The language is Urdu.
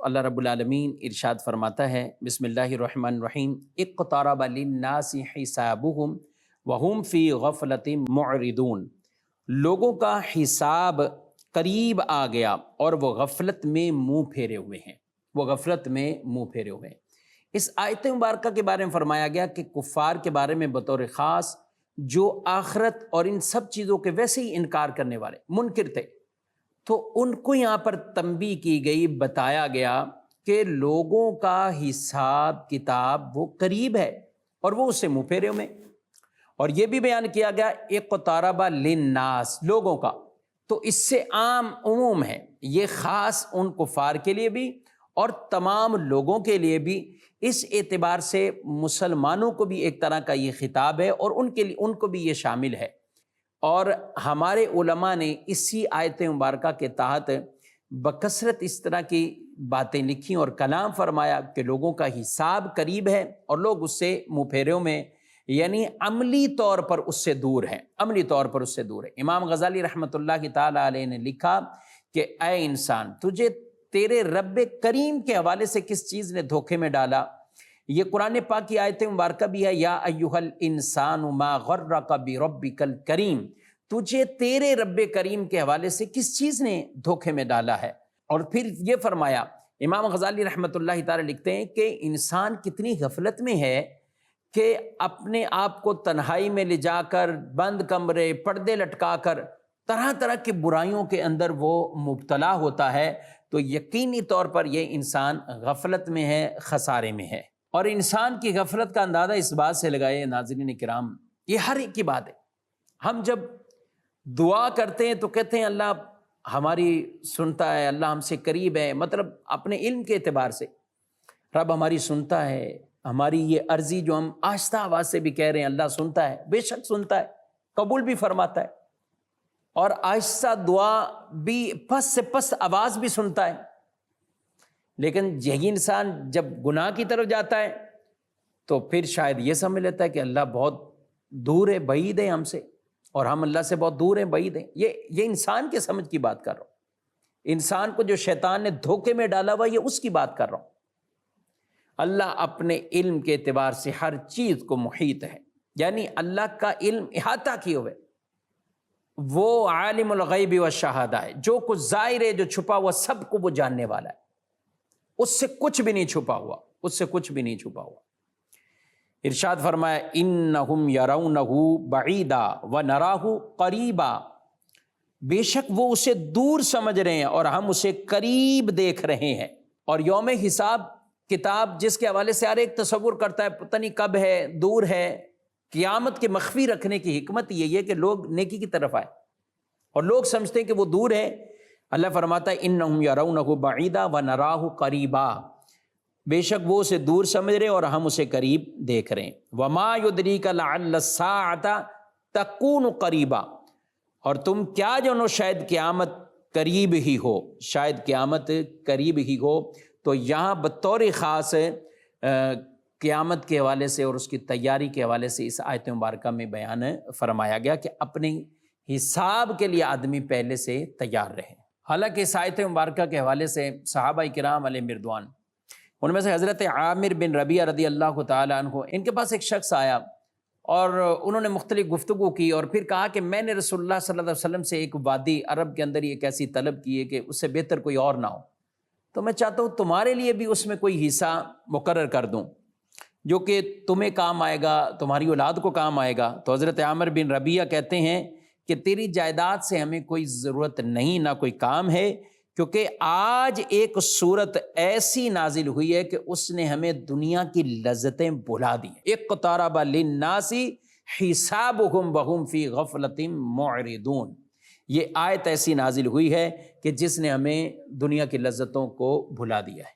اللہ رب العالمین ارشاد فرماتا ہے، بسم اللہ الرحمن الرحیم، اقترب للناس حسابهم وهم فی غفلۃ معرضون۔ لوگوں کا حساب قریب آ گیا اور وہ غفلت میں منہ پھیرے ہوئے ہیں، وہ غفلت میں منہ پھیرے ہوئے ہیں۔ اس آیت مبارکہ کے بارے میں فرمایا گیا کہ کفار کے بارے میں بطور خاص جو آخرت اور ان سب چیزوں کے ویسے ہی انکار کرنے والے منکر تھے، تو ان کو یہاں پر تنبیہ کی گئی، بتایا گیا کہ لوگوں کا حساب کتاب وہ قریب ہے اور وہ اس سے منہ پھیرے ہوئے۔ اور یہ بھی بیان کیا گیا اقترب للناس، لوگوں کا، تو اس سے عام عموم ہے، یہ خاص ان کفار کے لیے بھی اور تمام لوگوں کے لیے بھی۔ اس اعتبار سے مسلمانوں کو بھی ایک طرح کا یہ خطاب ہے اور ان کو بھی یہ شامل ہے۔ اور ہمارے علماء نے اسی آیت مبارکہ کے تحت بکثرت اس طرح کی باتیں لکھی اور کلام فرمایا کہ لوگوں کا حساب قریب ہے اور لوگ اس سے منہ پھیروں میں، یعنی عملی طور پر اس سے دور ہیں، عملی طور پر اس سے دور ہے۔ امام غزالی رحمۃ اللہ تعالی علیہ نے لکھا کہ اے انسان، تجھے تیرے رب کریم کے حوالے سے کس چیز نے دھوکے میں ڈالا؟ یہ قرآن پاک کی آیت مبارکہ بھی ہے، یا ایھا الانسان ما غرک بربک الکریم، تجھے تیرے رب کریم کے حوالے سے کس چیز نے دھوکے میں ڈالا ہے؟ اور پھر یہ فرمایا، امام غزالی رحمۃ اللہ تعالی لکھتے ہیں کہ انسان کتنی غفلت میں ہے کہ اپنے آپ کو تنہائی میں لے جا کر بند کمرے، پردے لٹکا کر طرح طرح کی برائیوں کے اندر وہ مبتلا ہوتا ہے، تو یقینی طور پر یہ انسان غفلت میں ہے، خسارے میں ہے۔ اور انسان کی غفلت کا اندازہ اس بات سے لگائے ناظرین کرام، یہ ہر ایک کی بات ہے۔ ہم جب دعا کرتے ہیں تو کہتے ہیں اللہ ہماری سنتا ہے، اللہ ہم سے قریب ہے، مطلب اپنے علم کے اعتبار سے رب ہماری سنتا ہے، ہماری یہ عرضی جو ہم آہستہ آواز سے بھی کہہ رہے ہیں اللہ سنتا ہے، بے شک سنتا ہے، قبول بھی فرماتا ہے، اور آہستہ دعا بھی پس سے پس آواز بھی سنتا ہے۔ لیکن یہی انسان جب گناہ کی طرف جاتا ہے تو پھر شاید یہ سمجھ لیتا ہے کہ اللہ بہت دور ہے، بعید ہے ہم سے، اور ہم اللہ سے بہت دور ہیں، بعید ہیں۔ یہ انسان کے سمجھ کی بات کر رہا ہوں، انسان کو جو شیطان نے دھوکے میں ڈالا ہوا یہ اس کی بات کر رہا ہوں۔ اللہ اپنے علم کے اعتبار سے ہر چیز کو محیط ہے، یعنی اللہ کا علم احاطہ کیے ہوئے، وہ عالم الغیب والشہادہ ہے، جو کچھ ظاہر ہے جو چھپا ہوا سب کو وہ جاننے والا ہے، اس سے کچھ بھی نہیں چھپا ہوا، اس سے کچھ بھی نہیں چھپا ہوا۔ ارشاد فرمایا انہم یرونہ بعیدا ونراہ قریبا، بے شک وہ اسے دور سمجھ رہے ہیں اور ہم اسے قریب دیکھ رہے ہیں۔ اور یوم حساب کتاب جس کے حوالے سے ہر ایک تصور کرتا ہے پتہ نہیں کب ہے، دور ہے، قیامت کے مخفی رکھنے کی حکمت یہی ہے کہ لوگ نیکی کی طرف آئے، اور لوگ سمجھتے ہیں کہ وہ دور ہے۔ اللہ فرماتا ہے انہم یرونہ بعیدا ونراہ قریبا، بے شک وہ اسے دور سمجھ رہے اور ہم اسے قریب دیکھ رہے ہیں۔ وما یدریک لعل الساعۃ تکون قریبا، اور تم کیا جانو شاید قیامت قریب ہی ہو، شاید قیامت قریب ہی ہو۔ تو یہاں بطور خاص قیامت کے حوالے سے اور اس کی تیاری کے حوالے سے اس آیت مبارکہ میں بیان فرمایا گیا کہ اپنے حساب کے لیے آدمی پہلے سے تیار رہے۔ حالانکہ اس آیت مبارکہ کے حوالے سے صحابہ کرام علیہ رضوان، ان میں سے حضرت عامر بن ربیعہ رضی اللہ تعالیٰ عنہ، ان کے پاس ایک شخص آیا اور انہوں نے مختلف گفتگو کی اور پھر کہا کہ میں نے رسول اللہ صلی اللہ علیہ وسلم سے ایک وادی عرب کے اندر ایک ایسی طلب کی ہے کہ اس سے بہتر کوئی اور نہ ہو، تو میں چاہتا ہوں تمہارے لیے بھی اس میں کوئی حصہ مقرر کر دوں جو کہ تمہیں کام آئے گا، تمہاری اولاد کو کام آئے گا۔ تو حضرت عامر بن ربیعہ کہتے ہیں کہ تیری جائیداد سے ہمیں کوئی ضرورت نہیں، نہ کوئی کام ہے، کیونکہ آج ایک صورت ایسی نازل ہوئی ہے کہ اس نے ہمیں دنیا کی لذتیں بھلا دی۔ اقترب للناس حسابهم وهم فی غفلۃ معرضون، یہ آیت ایسی نازل ہوئی ہے کہ جس نے ہمیں دنیا کی لذتوں کو بھلا دیا ہے۔